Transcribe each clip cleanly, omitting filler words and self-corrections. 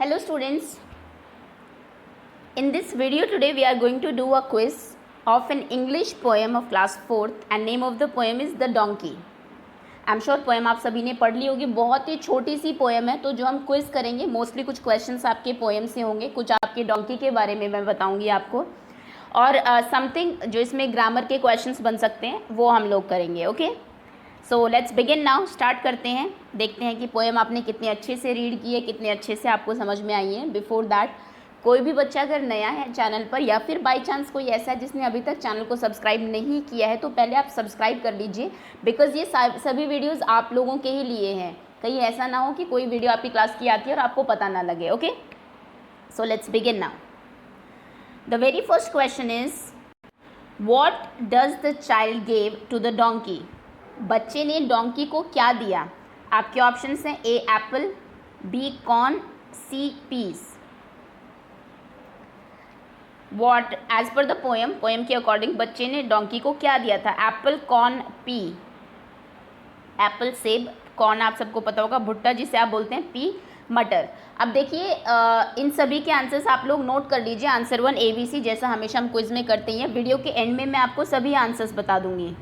Hello students, in this video today we are going to do a quiz of an English poem of class 4th and name of the poem is The Donkey. I am sure poem आप सभी ने पढ़ ली होगी, बहुत ही छोटी सी poem है। तो जो हम क्विज करेंगे मोस्टली कुछ क्वेश्चंस आपके पोएम से होंगे, कुछ आपके डोंकी के बारे में मैं बताऊंगी आपको, और समथिंग जो इसमें ग्रामर के क्वेश्चंस बन सकते हैं वो हम लोग करेंगे। Okay, so let's begin now. Start करते हैं, देखते हैं कि पोएम आपने कितने अच्छे से रीड की है, कितने अच्छे से आपको समझ में आई है। बिफोर दैट, कोई भी बच्चा अगर नया है चैनल पर या फिर बाय चांस कोई ऐसा है जिसने अभी तक चैनल को सब्सक्राइब नहीं किया है तो पहले आप सब्सक्राइब कर लीजिए, बिकॉज ये सभी वीडियोस आप लोगों के ही लिए हैं। कहीं ऐसा ना हो कि कोई वीडियो आपकी क्लास की आती है और आपको पता ना लगे। Okay, so let's begin now. The very first question is, what does the child give to the donkey? बच्चे ने डोंकी को क्या दिया? आपके ऑप्शंस हैं A apple, B corn, C peas. What as per the poem के according बच्चे ने डोंकी को क्या दिया था? Apple, corn, pea. एप्पल सेब, कॉर्न आप सबको पता होगा भुट्टा जिसे आप बोलते हैं, पी मटर। अब देखिए इन सभी के आंसर्स आप लोग नोट कर लीजिए। आंसर 1 ABC, जैसा हमेशा हम क्विज में करते हैं। वीडियो के एंड में मैं आपको सभी आंसर्स बता दूंगी।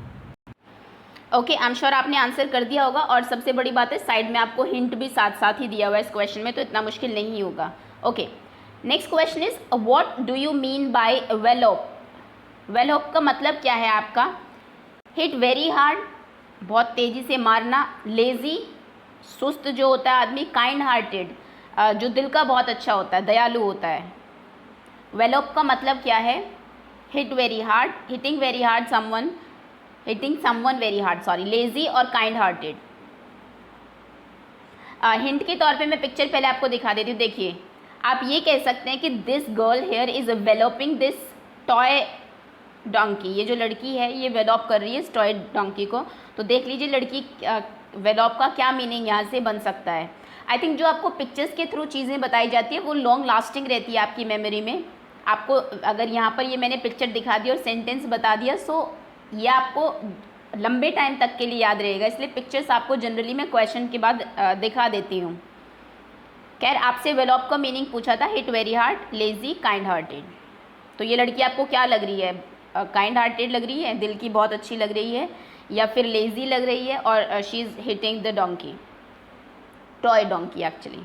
ओके, आई एम श्योर आपने आंसर कर दिया होगा, और सबसे बड़ी बात है साइड में आपको हिंट भी साथ साथ ही दिया हुआ है इस क्वेश्चन में, तो इतना मुश्किल नहीं होगा। Okay, next question is, what do you mean by wallop? Wallop का मतलब क्या है आपका? हिट वेरी हार्ड, बहुत तेज़ी से मारना, लेज़ी, सुस्त जो होता है आदमी, काइंड हार्टेड, जो दिल का बहुत अच्छा होता है, दयालु होता है। वेलोप का मतलब क्या है? Hit very hard, hitting very hard someone, hitting someone very hard, sorry, lazy और काइंड हार्टेड। हिंट के तौर पे मैं पिक्चर पहले आपको दिखा देती हूँ। देखिए, आप ये कह सकते हैं कि this girl here is walloping this toy donkey. ये जो लड़की है ये वेलोप कर रही है इस टॉय डोंकी को। तो देख लीजिए लड़की वेलोप का क्या मीनिंग यहाँ से बन सकता है। आई थिंक जो आपको पिक्चर्स के थ्रू चीज़ें बताई जाती है वो लॉन्ग लास्टिंग रहती है आपकी मेमोरी में। आपको अगर यहाँ पर ये मैंने पिक्चर दिखा दी और सेंटेंस बता दिया, सो ये आपको लंबे टाइम तक के लिए याद रहेगा, इसलिए पिक्चर्स आपको जनरली मैं क्वेश्चन के बाद दिखा देती हूँ। खैर, आपसे वेलोप का मीनिंग पूछा था, hit very hard, lazy, kind hearted. तो ये लड़की आपको क्या लग रही है? काइंड हार्टेड लग रही है, दिल की बहुत अच्छी लग रही है, या फिर लेज़ी लग रही है, और she is hitting the donkey, toy donkey actually.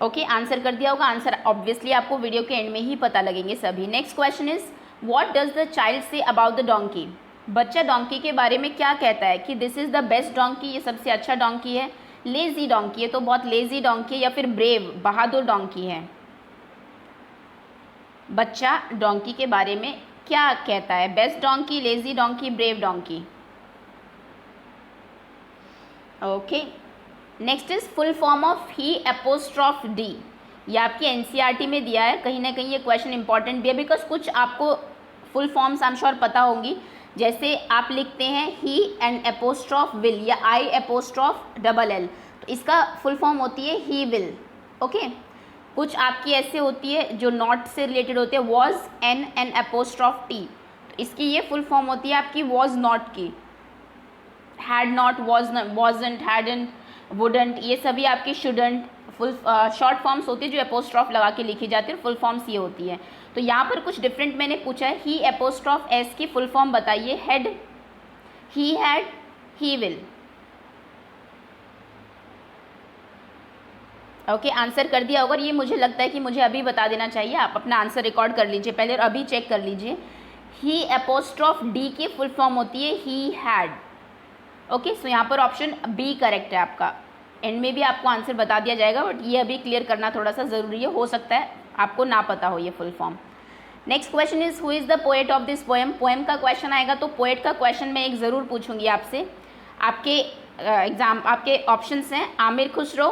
Okay, answer कर दिया होगा। आंसर ऑब्वियसली आपको वीडियो के एंड में ही पता लगेंगे सभी। Next question is, what does the child say about the donkey? बच्चा डोंकी के बारे में क्या कहता है? कि this is the best donkey, ये सबसे अच्छा डोंकी है, लेज़ी डोंकी है तो बहुत लेज़ी डोंकी है, या फिर ब्रेव, बहादुर डोंकी है। बच्चा डोंकी के बारे में क्या कहता है? Best donkey, lazy donkey, brave donkey. Okay, next is full form of he apostrophe D. ये आपकी एनसीईआरटी में दिया है, कहीं ना कहीं ये क्वेश्चन इंपॉर्टेंट भी है, बिकॉज कुछ आपको full forms I am sure पता होंगी। जैसे आप लिखते हैं ही एंड एपोस्ट्रॉफ विल, या आई एपोस्ट्रॉफ डबल एल, तो इसका फुल फॉर्म होती है ही विल। ओके, कुछ आपकी ऐसे होती है जो नॉट से रिलेटेड होती है, was an and apostrophe T, तो इसकी ये फुल फॉर्म होती है आपकी वॉज नॉट की। Had not, wasn't, hadn't, wouldn't, ये सभी आपकी शुडंट फुल शॉर्ट फॉर्म्स होती है जो एपोस्ट्रॉफ लगा के लिखी जाती है, फुल फॉर्म्स ये होती है। तो यहाँ पर कुछ डिफरेंट मैंने पूछा है, ही एपोस्ट्रॉफ एस की फुल फॉर्म बताइए। Had, he had, he will. Okay, answer कर दिया होगा। ये मुझे लगता है कि मुझे अभी बता देना चाहिए, आप अपना आंसर रिकॉर्ड कर लीजिए पहले और अभी चेक कर लीजिए। ही एपोस्ट्रॉफ डी की फुल फॉर्म होती है ही हैड। ओके, सो यहाँ पर ऑप्शन बी करेक्ट है आपका। एंड में भी आपको आंसर बता दिया जाएगा, बट ये अभी क्लियर करना थोड़ा सा ज़रूरी है, हो सकता है आपको ना पता हो ये full form. Next question is, who is the poet of this poem? Poem का क्वेश्चन आएगा तो पोएट का क्वेश्चन मैं एक ज़रूर पूछूंगी आपसे। आपके आपके ऑप्शंस हैं Amir Khusro,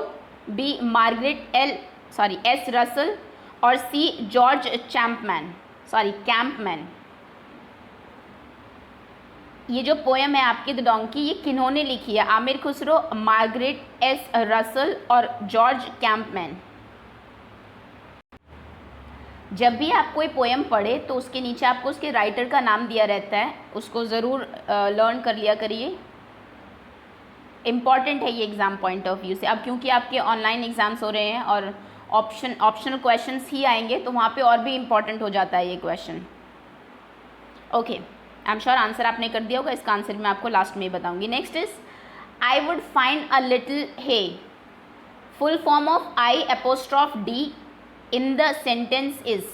B Margaret S Russell, और सी जॉर्ज कैंपमैन। ये जो पोएम है आपकी द डोंकी, ये किन्होंने लिखी है? Aamir Khusro, Margaret S Russell और जॉर्ज कैंपमैन। जब भी आप कोई पोएम पढ़े तो उसके नीचे आपको उसके राइटर का नाम दिया रहता है, उसको ज़रूर लर्न कर लिया करिए। इम्पॉर्टेंट है ये एग्ज़ाम पॉइंट ऑफ व्यू से। अब क्योंकि आपके ऑनलाइन एग्ज़ाम्स हो रहे हैं और ऑप्शनल क्वेश्चंस ही आएंगे, तो वहाँ पे और भी इम्पॉर्टेंट हो जाता है ये question. Okay, I am sure answer आपने कर दिया होगा। इसका आंसर मैं आपको लास्ट में बताऊंगी। Next is I would find a little hay. Full form of I apostrophe D in the sentence is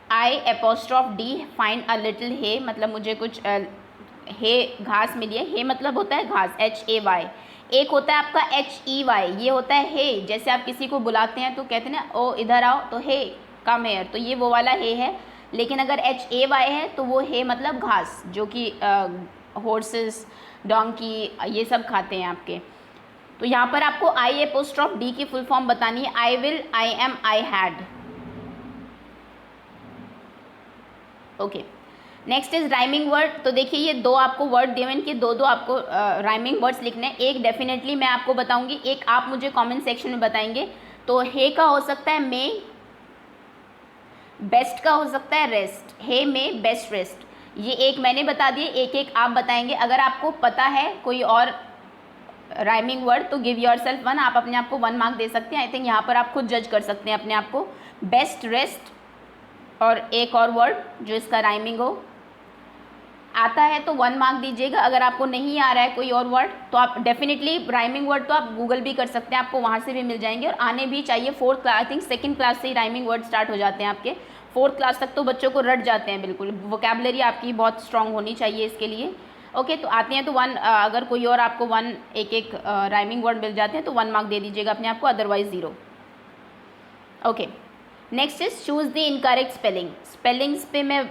I apostrophe D find a little hay, मतलब मुझे कुछ हे घास मिली है। हे मतलब होता है घास, HAY। एक होता है आपका HEY, ये होता है हे। जैसे आप किसी को बुलाते हैं तो कहते हैं ना, ओ इधर आओ, तो हे कम हेयर, तो ये वो वाला हे है। लेकिन अगर HAY है तो वो हे मतलब घास, जो कि हॉर्सेस, डोंकी ये सब खाते हैं आपके। तो यहाँ पर आपको आई एपोस्ट्रॉफ डी की फुल फॉर्म बतानी है। I will, I am, I had. Okay, next is rhyming word. तो देखिए ये दो आपको वर्ड दिए हुए, इनके दो आपको राइमिंग वर्ड्स लिखने हैं। एक डेफिनेटली मैं आपको बताऊंगी, एक आप मुझे कमेंट सेक्शन में बताएंगे। तो हे का हो सकता है मे, बेस्ट का हो सकता है रेस्ट। हे में बेस्ट रेस्ट, ये एक मैंने बता दिए, एक एक आप बताएंगे। अगर आपको पता है कोई और राइमिंग वर्ड तो गिव योर सेल्फ 1, आप अपने आप को 1 मार्क दे सकते हैं। आई थिंक यहाँ पर आप खुद जज कर सकते हैं अपने आप को। बेस्ट, रेस्ट और एक और वर्ड जो इसका राइमिंग हो। आता है तो 1 मार्क दीजिएगा। अगर आपको नहीं आ रहा है कोई और वर्ड तो आप डेफिनेटली राइमिंग वर्ड तो आप गूगल भी कर सकते हैं, आपको वहाँ से भी मिल जाएंगे। और आने भी चाहिए। 4th class, I think 2nd class से ही राइमिंग वर्ड स्टार्ट हो जाते हैं आपके। 4th क्लास तक तो बच्चों को रट जाते हैं बिल्कुल। वोकैबुलरी आपकी बहुत स्ट्रांग होनी चाहिए इसके लिए। ओके, तो आते हैं तो 1, अगर कोई और आपको 1 एक राइमिंग वर्ड मिल जाते हैं तो 1 मार्क दे दीजिएगा अपने आप को, otherwise 0। Okay, next is choose the incorrect spelling. Spellings पे मैं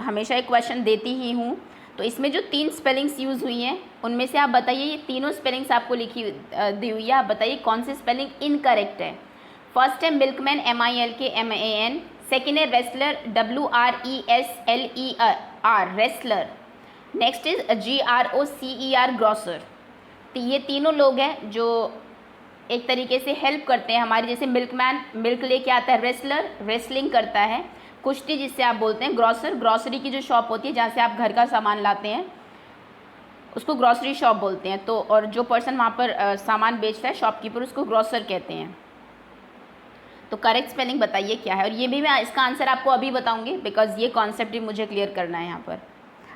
हमेशा एक क्वेश्चन देती ही हूँ। तो इसमें जो 3 स्पेलिंग्स यूज़ हुई हैं उनमें से आप बताइए, ये तीनों स्पेलिंग्स आपको लिखी दी हुई है, आप बताइए कौन सी स्पेलिंग इनकरेक्ट है। फर्स्ट है मिल्कमैन, MILKMAN। सेकेंड है wrestler, WRESLER, wrestler. Next is GROCER, grocer. तो ये तीनों लोग हैं जो एक तरीके से हेल्प करते हैं हमारी। जैसे मिल्कमैन मिल्क लेके आता है, रेसलर रेसलिंग करता है, कुश्ती जिससे आप बोलते हैं। ग्रॉसर, ग्रॉसरी की जो शॉप होती है जहाँ से आप घर का सामान लाते हैं उसको ग्रॉसरी शॉप बोलते हैं। तो और जो पर्सन वहाँ पर सामान बेचता है, शॉपकीपर, उसको ग्रॉसर कहते हैं। तो करेक्ट स्पेलिंग बताइए क्या है। और ये भी मैं इसका आंसर आपको अभी बताऊंगी, बिकॉज ये कॉन्सेप्ट भी मुझे क्लियर करना है यहाँ पर।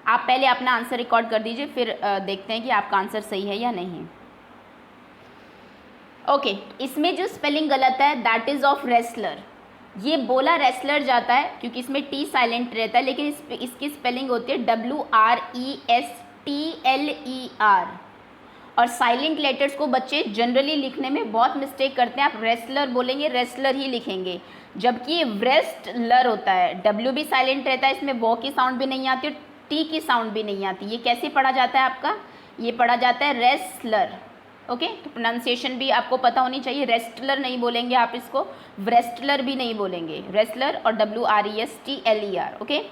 आप पहले अपना आंसर रिकॉर्ड कर दीजिए, फिर देखते हैं कि आपका आंसर सही है या नहीं। ओके, इसमें जो स्पेलिंग गलत है दैट इज़ ऑफ रेसलर। ये बोला रेसलर जाता है क्योंकि इसमें टी साइलेंट रहता है, लेकिन इसकी स्पेलिंग होती है WRESTLER। और साइलेंट लेटर्स को बच्चे जनरली लिखने में बहुत मिस्टेक करते हैं। आप रेसलर बोलेंगे, रेसलर ही लिखेंगे, जबकि ये रेस्टलर होता है। W भी साइलेंट रहता है, इसमें वो की साउंड भी नहीं आती और टी की साउंड भी नहीं आती। ये कैसे पढ़ा जाता है आपका? ये पढ़ा जाता है रेसलर। ओके, तो प्रोनाउंसिएशन भी आपको पता होनी चाहिए। रेस्टलर नहीं बोलेंगे आप इसको, रेस्टलर भी नहीं बोलेंगे, रेसलर और WRESTLER। Okay,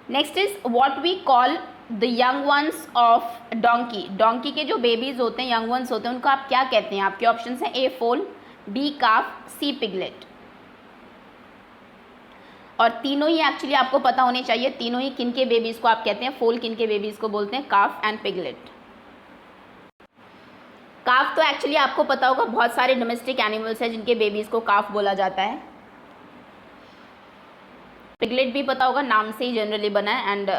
next is what we call the young ones of donkey. Donkey के जो बेबीज होते हैं, यंग वंस होते हैं, उनको आप क्या कहते हैं? आपके ऑप्शन हैं A फोल, B काफ, C पिगलेट। और तीनों ही एक्चुअली आपको पता होने चाहिए, तीनों ही किन के बेबीज़ को आप कहते हैं। फोल किन के बेबीज़ को बोलते हैं? काफ एंड पिगलेट। काफ तो एक्चुअली आपको पता होगा, बहुत सारे डोमेस्टिक एनिमल्स हैं जिनके बेबीज़ को काफ बोला जाता है। पिगलेट भी पता होगा, नाम से ही जनरली बना है। एंड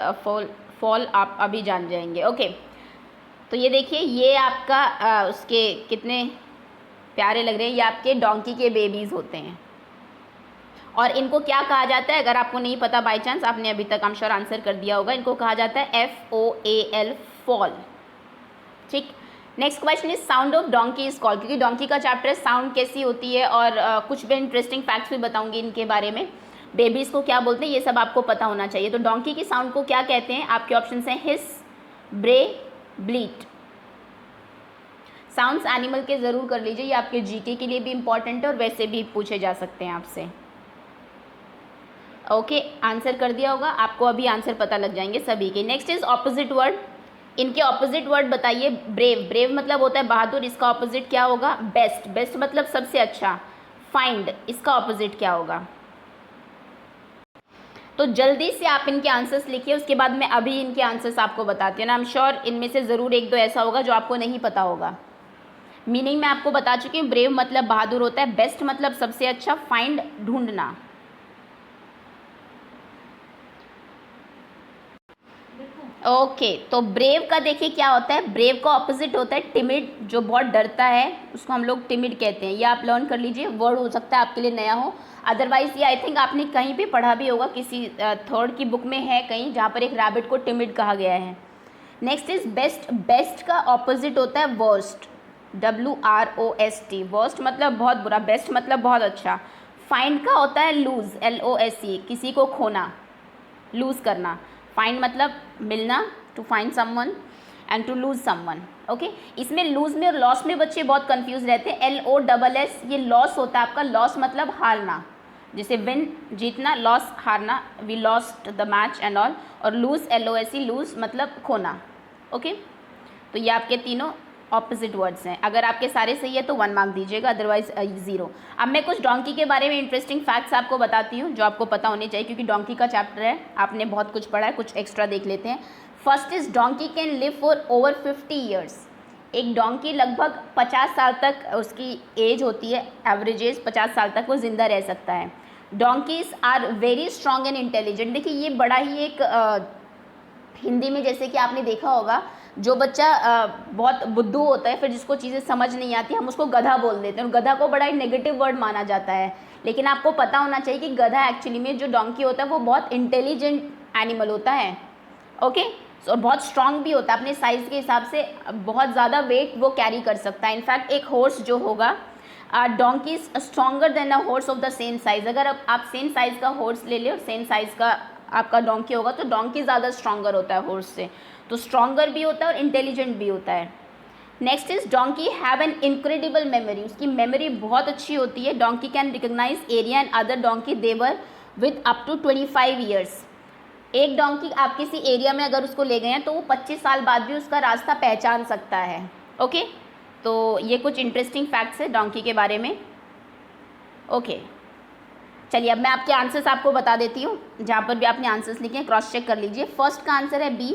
फॉल आप अभी जान जाएंगे। ओके, तो ये देखिए, ये आपका उसके कितने प्यारे लग रहे हैं। ये आपके डोंकी के बेबीज़ होते हैं। और इनको क्या कहा जाता है? अगर आपको नहीं पता, बाई चांस आपने अभी तक आंसर आंसर कर दिया होगा, इनको कहा जाता है FOAL, फॉल। ठीक, next question is sound of donkey is called. क्योंकि डोंकी का चैप्टर साउंड कैसी होती है और कुछ भी इंटरेस्टिंग फैक्ट्स भी बताऊंगी इनके बारे में। बेबीज़ को क्या बोलते हैं ये सब आपको पता होना चाहिए। तो डोंकी की साउंड को क्या कहते हैं? आपके ऑप्शन हैं हिस, ब्रे, ब्लीट। साउंड्स एनिमल के ज़रूर कर लीजिए, ये आपके जीके के लिए भी इंपॉर्टेंट है और वैसे भी पूछे जा सकते हैं आपसे। ओके, आंसर कर दिया होगा आपको, अभी आंसर पता लग जाएंगे सभी के। Next is opposite word. इनके ऑपोजिट वर्ड बताइए। ब्रेव, ब्रेव मतलब होता है बहादुर, इसका ऑपोजिट क्या होगा? बेस्ट, बेस्ट मतलब सबसे अच्छा। फाइंड, इसका ऑपोजिट क्या होगा? तो जल्दी से आप इनके आंसर्स लिखिए, उसके बाद मैं अभी इनके आंसर्स आपको बताती हूँ ना। आई एम श्योर इनमें से ज़रूर एक दो ऐसा होगा जो आपको नहीं पता होगा। मीनिंग मैं आपको बता चुकी हूँ। ब्रेव मतलब बहादुर होता है, बेस्ट मतलब सबसे अच्छा, फाइंड ढूंढना। ओके तो ब्रेव का देखिए क्या होता है। ब्रेव का ऑपोजिट होता है टिमिड, जो बहुत डरता है उसको हम लोग टिमिड कहते हैं। ये आप लर्न कर लीजिए, वर्ड हो सकता है आपके लिए नया हो, अदरवाइज ये आई थिंक आपने कहीं भी पढ़ा भी होगा, किसी थर्ड की बुक में है कहीं, जहाँ पर एक रैबिट को टिमिड कहा गया है। Next is best. बेस्ट का ऑपोजिट होता है वर्स्ट, WROST। वर्स्ट मतलब बहुत बुरा, बेस्ट मतलब बहुत अच्छा। फाइंड का होता है लूज, LOSE, किसी को खोना, लूज़ करना। फाइंड मतलब मिलना, to find someone, and to lose someone. Okay, इसमें लूज में और लॉस में बच्चे बहुत कंफ्यूज रहते हैं। LOSS ये लॉस होता है आपका। लॉस मतलब हारना, जैसे विन जीतना, लॉस हारना, we lost the match and all. और लूज LOSE लूज मतलब खोना। ओके, तो ये आपके तीनों ऑपोजिट वर्ड्स हैं। अगर आपके सारे सही है तो 1 मार्क दीजिएगा, अदरवाइज 0। अब मैं कुछ डोंकी के बारे में इंटरेस्टिंग फैक्ट्स आपको बताती हूँ जो आपको पता होने चाहिए, क्योंकि डोंकी का चैप्टर है, आपने बहुत कुछ पढ़ा है, कुछ एक्स्ट्रा देख लेते हैं। First is donkey can live for over 50 years. एक डोंकी लगभग 50 साल तक उसकी एज होती है, एवरेज एज 50 साल तक वो जिंदा रह सकता है। Donkeys are very strong and intelligent. देखिए ये बड़ा ही एक हिंदी में जैसे कि आपने देखा होगा, जो बच्चा बहुत बुद्धू होता है, फिर जिसको चीज़ें समझ नहीं आती, हम उसको गधा बोल देते हैं, और गधा को बड़ा ही नेगेटिव वर्ड माना जाता है। लेकिन आपको पता होना चाहिए कि गधा एक्चुअली में, जो डोंकी होता है वो बहुत इंटेलिजेंट एनिमल होता है। ओके, और बहुत स्ट्रांग भी होता है, अपने साइज़ के हिसाब से बहुत ज़्यादा वेट वो कैरी कर सकता है। इनफैक्ट एक हॉर्स जो होगा, donkey is stronger than a horse of the same size. अगर आप सेम साइज़ का हॉर्स ले लें और सेम साइज़ का आपका डोंकी होगा, तो डोंकी ज़्यादा स्ट्रॉन्गर होता है हॉर्स से। तो स्ट्रॉन्गर भी होता है और इंटेलिजेंट भी होता है। Next is donkey have an incredible memory. उसकी मेमोरी बहुत अच्छी होती है। Donkey can recognise area and other donkey they were with up to 25 years. एक डोंकी आप किसी एरिया में अगर उसको ले गए हैं तो वो 25 साल बाद भी उसका रास्ता पहचान सकता है। ओके, तो ये कुछ इंटरेस्टिंग फैक्ट्स है डोंकी के बारे में। ओके, चलिए अब मैं आपके आंसर्स आपको बता देती हूँ, जहाँ पर भी आपने आंसर्स लिखे हैं क्रॉस चेक कर लीजिए। फर्स्ट का आंसर है B,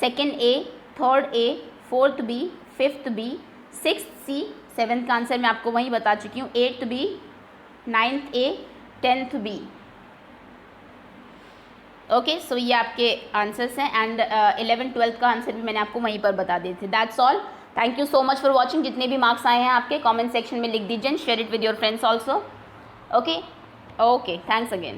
second A, third A, fourth B, fifth B, sixth C, seventh का आंसर मैं आपको वहीं बता चुकी हूँ, 8th B, 9th A, 10th B। Okay, so ये आपके आंसर्स हैं, एंड 11th 12th का आंसर भी मैंने आपको वहीं पर बता दिए थे। That's all, thank you so much for watching. जितने भी मार्क्स आए हैं आपके कमेंट सेक्शन में लिख दीजिए, share it with your friends also. Okay, thanks again.